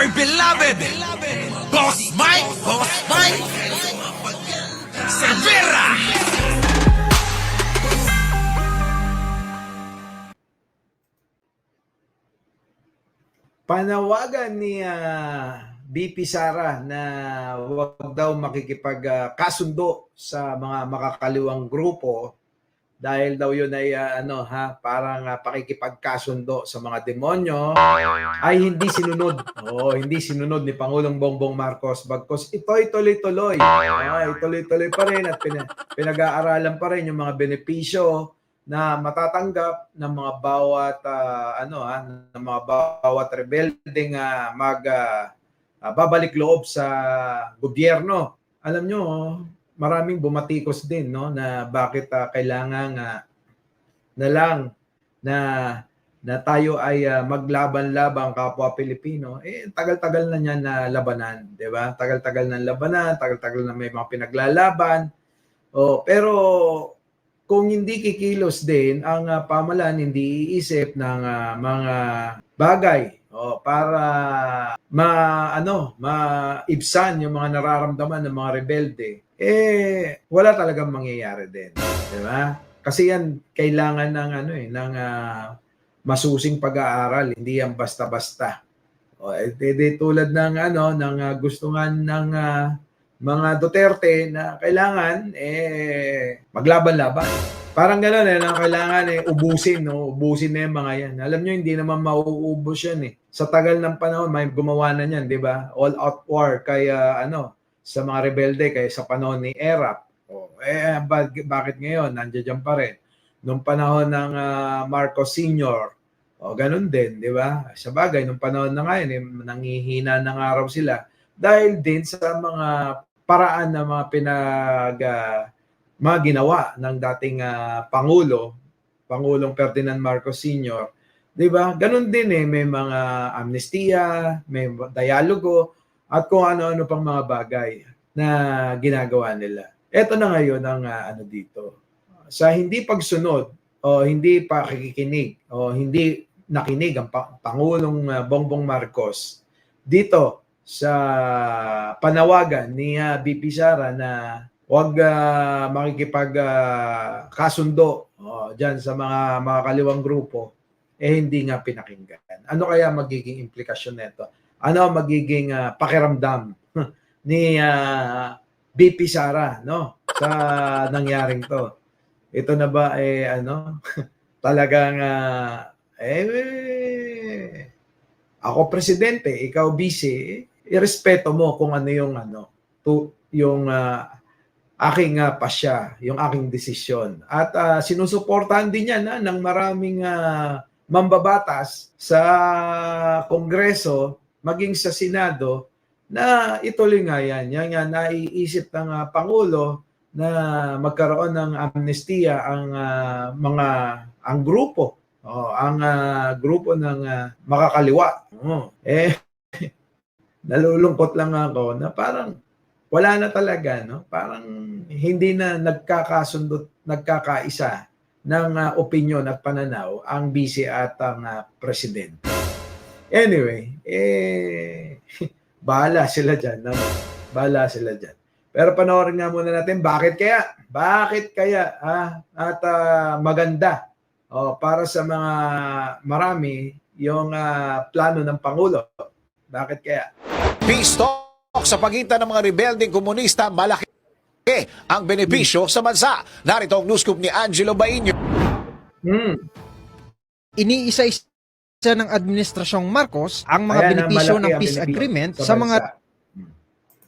my beloved Boss Mike Cervera. Panawagan ni BP Sara na huwag daw makikipagkasundo sa mga makakaliwang grupo dahil daw yun ay parang pakikipagkasundo sa mga demonyo ay hindi sinunod. Hindi sinunod ni Pangulong Bongbong Marcos bagkus ito'y tuloy-tuloy. Tuloy-tuloy pa rin at pinag-aaralan pa rin yung mga benepisyo na matatanggap ng mga bawat rebeldeng babalik loob sa gobyerno. Alam nyo, maraming bumatikos din na bakit kailangan na lang na tayo ay maglaban-laban kapwa Pilipino. Tagal-tagal na niyan na labanan, 'di ba? Tagal-tagal na labanan, tagal-tagal na may mga pinaglalaban. Pero kung hindi kikilos din ang pamahalaan, hindi iisip ng mga bagay para maibsan yung mga nararamdaman ng mga rebelde, wala talagang mangyayari din, di ba? Kasi yan kailangan ng masusing pag-aaral, hindi yan basta-basta. Tulad ng gustungan ng mga Duterte na kailangan maglaban-laban. Parang gano'n na kailangan ubusin na yung mga yan. Alam nyo, hindi naman mauubos yan Sa tagal ng panahon, may gumawa na yan, di ba? All out war kaya sa mga rebelde kaya sa panahon ni Erap. Bakit ngayon nandiyan pa rin? Nung panahon ng Marcos Sr., ganun din, di ba? Sa bagay, nung panahon na ngayon, nangihina ng araw sila dahil din sa mga paraan na mga ginawa ng dating Pangulong Ferdinand Marcos Sr. 'Di ba? Ganun din may mga amnestia, may dialogo at kung ano-ano pang mga bagay na ginagawa nila. Ito na ngayon ang dito. Sa hindi pagsunod o hindi pakikinig o hindi nakinig ang Pangulong Bongbong Marcos dito sa panawagan ni BP Sara na huwag makikipagkasundo dyan sa mga kaliwang grupo, hindi nga pinakinggan. Ano kaya magiging implikasyon nito? Ano magiging pakiramdam ni BP Sara sa nangyaring to? Ito na ba talagang ako presidente, ikaw vice, irespeto mo kung ano yung aking pasya, yung aking desisyon. At sinusuportahan din yan ng maraming mambabatas sa Kongreso, maging sa Senado, na ituloy nga yan. Yan nga naiisip ng Pangulo na magkaroon ng amnestia ang grupo. Ang grupo ng makakaliwa. Nalulungkot lang ako na parang wala na talaga, parang hindi na nagkakaisa ng opinyon at pananaw ang vice at ang presidente. Anyway, bahala sila dyan. Bahala sila dyan. Pero panoorin nga muna natin, bakit kaya? Bakit kaya? At maganda para sa mga marami yung plano ng Pangulo. Bakit kaya? Peace talk sa pagitan ng mga rebeldeng komunista, malaki ang benepisyo sa bansa. Narito ang news scoop ni Angelo Bainio. Iniisa-isa ng Administrasyong Marcos ang mga benepisyo ng peace agreement sa mga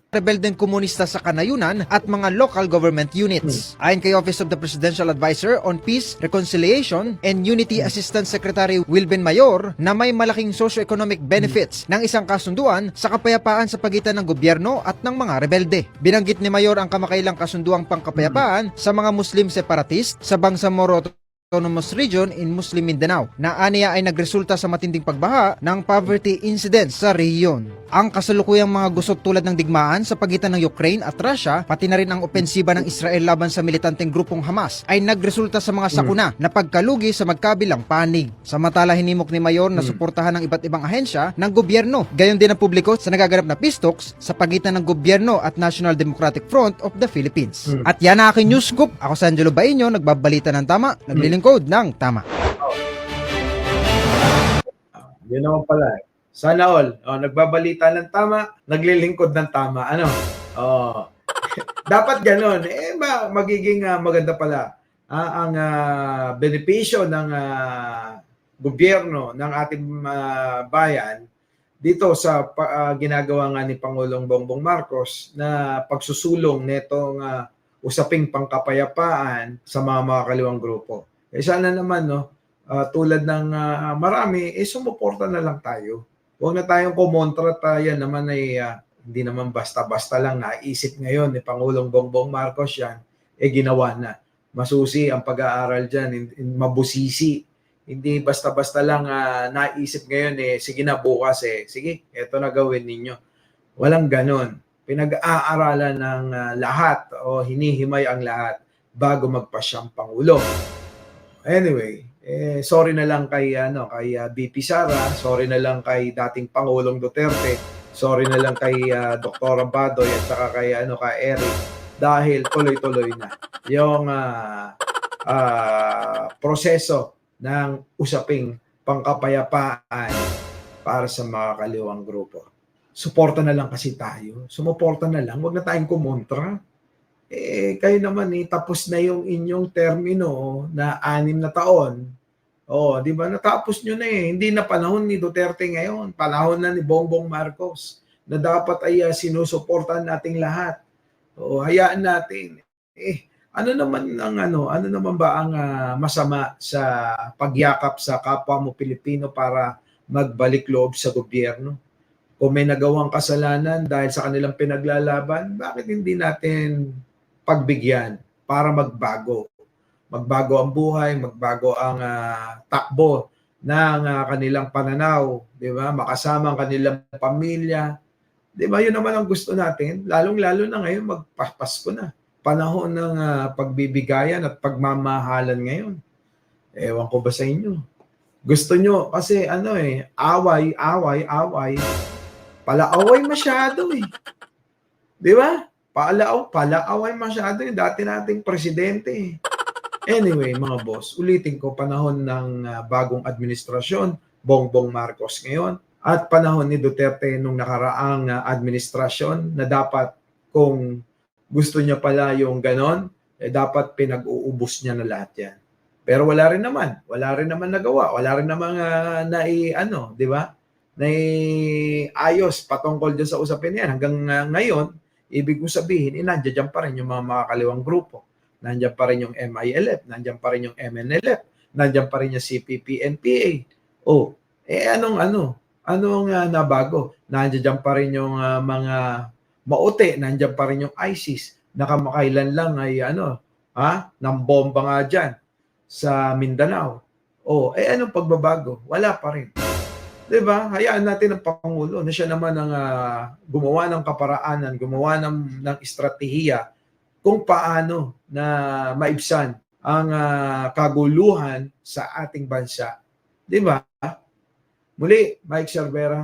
rebeldeng komunista sa kanayunan at mga local government units. Ayon kay Office of the Presidential Advisor on Peace, Reconciliation and Unity Assistant Secretary Wilben Mayor na may malaking socio-economic benefits ng isang kasunduan sa kapayapaan sa pagitan ng gobyerno at ng mga rebelde. Binanggit ni Mayor ang kamakailang kasunduang pangkapayapaan sa mga Muslim separatist sa Bangsamoro Autonomous Region in Muslim Mindanao na aniya ay nagresulta sa matinding pagbaha ng poverty incidence sa rehiyon. ang kasalukuyang mga gusot tulad ng digmaan sa pagitan ng Ukraine at Russia, pati na rin ang opensiba ng Israel laban sa militanteng grupong Hamas ay nagresulta sa mga sakuna na pagkalugi sa magkabilang panig. Samantala hinimok ni Mayor na suportahan ng iba't ibang ahensya ng gobyerno, gayon din ang publiko sa nagaganap na peace talks sa pagitan ng gobyerno at National Democratic Front of the Philippines. At yan ang aking news scoop. Ako si Angelo Bainyo, nagbabalita ng tama, naglilingkod ng tama. Yun naman pala. Sana all. Nagbabalita ng tama, naglilingkod ng tama. Ano? Dapat ganun. Magiging maganda pala ang benepisyo ng gobyerno ng ating bayan dito sa ginagawa nga ni Pangulong Bongbong Marcos na pagsusulong netong usaping pangkapayapaan sa mga makakaliwang grupo. Sana naman, tulad ng marami, sumuporta na lang tayo. Huwag na tayong kumontra tayo naman ay hindi naman basta-basta lang naisip ngayon ni Pangulong Bongbong Marcos yan, ginawa na. Masusi ang pag-aaral dyan, mabusisi. Hindi basta-basta lang naisip ngayon, sige na bukas sige, eto na gawin ninyo. Walang ganon. Pinag-aaralan ng lahat o hinihimay ang lahat bago magpasyang Pangulo. Anyway, sorry na lang kay BP Sara, sorry na lang kay dating Pangulong Duterte, sorry na lang kay Dr. Badoy at saka kay Eric dahil tuloy-tuloy na yung proseso ng usaping pangkapayapaan para sa mga kaliwang grupo. Suporta na lang kasi tayo. Sumuporta na lang, huwag na tayong kumontra. Kayo naman tapos na yung inyong termino na 6 na taon. Di ba? Natapos nyo na Hindi na panahon ni Duterte ngayon. Panahon na ni Bongbong Marcos na dapat ay sinusuportahan nating lahat. Hayaan natin. Ano naman ba ang masama sa pagyakap sa kapwa mo Pilipino para magbalik loob sa gobyerno? Kung may nagawang kasalanan dahil sa kanilang pinaglalaban, bakit hindi natin pagbigyan para magbago? Magbago ang buhay, magbago ang takbo ng kanilang pananaw, di ba? Makasama ang kanilang pamilya. Di ba? Yun naman ang gusto natin. Lalong-lalo na ngayon, magpapasko na. Panahon ng pagbibigayan at pagmamahalan ngayon. Ewan ko ba sa inyo? Gusto nyo, kasi away. Palaaway masyado Di ba? Palaaway masyado dati nating presidente. Anyway, mga boss, ulitin ko, panahon ng bagong administrasyon, Bongbong Marcos ngayon, at panahon ni Duterte nung nakaraang administrasyon na dapat kung gusto niya pala yung ganon, dapat pinag-uubos niya na lahat yan. Pero wala rin naman nagawa, wala rin naman di ba? Ayos patungkol dyan sa usapin yan. Hanggang ngayon, ibig kong sabihin, nandiyan pa rin yung mga makakaliwang grupo. Nandiyan pa rin yung MILF, nandiyan pa rin yung MNLF, nandiyan pa rin yung CPP-NPA. Anong nabago? Nandiyan pa rin yung mga maute, nandiyan pa rin yung ISIS. Nakamakailan lang ay ng bomba nga dyan sa Mindanao. Anong pagbabago? Wala pa rin. Diba? Hayaan natin ang Pangulo na siya naman ang gumawa ng kaparaanan, gumawa ng estratehiya kung paano na maibsan ang kaguluhan sa ating bansa. Diba? Muli, Mike Cervera,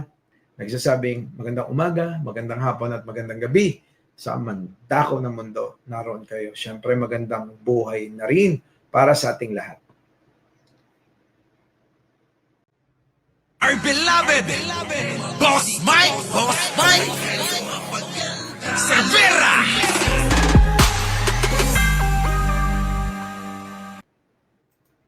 nagsasabing magandang umaga, magandang hapon at magandang gabi sa mandako ng mundo. Naroon kayo. Siyempre magandang buhay na rin para sa ating lahat. Our beloved Boss Mike.